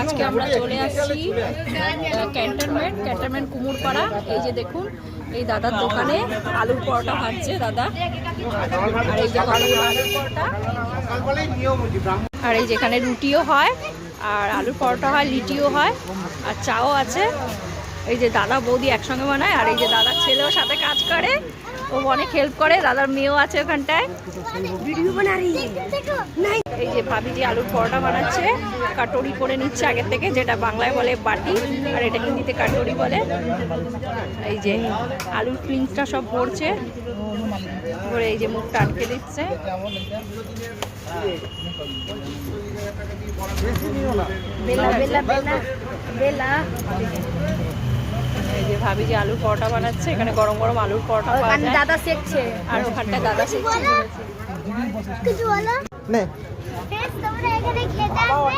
আজকে আমরা চলে আসছি ক্যান্টনমেন্ট কুমোরপাড়া। এই যে দেখুন, এই দাদার দোকানে আলুর পরোটা ভাজছে দাদা। আর এই যে আলুর পরোটা, আর এই যেখানে রুটিও হয়, আর আলুর পরোটা হয়, লিটিও হয়, আর চাও আছে। এই যে দাদা বৌদি একসঙ্গে বানায়, আর এই যে দাদার ছেলেও সাথে কাজ করে, ও অনেক হেল্প করে। দাদার মেয়েও আছে ওখানটায়। এই যে ভাবিজি আলুর পরোটা বানাচ্ছে, কাটরি করে নিচ্ছে আগের থেকে, যেটা বাংলায় বলে বাটি, আর এটা হিন্দিতে কাটরি বলে। এই যে আলুর ফিলিংসটা সব ভরছে, ভরে এই যে মুখটা আটকে দিচ্ছে। বেলা বেলা বেলা বেলা। এই যে ভাবি যে আলুর পরোটা বানাচ্ছে, এখানে গরম গরম আলুর পরোটা পাওয়া যায়। দাদা শিখছে, আর ওখানটা দাদা শিখছে। কিছু বলো না। তোমরা এখানে খেতে আসবে,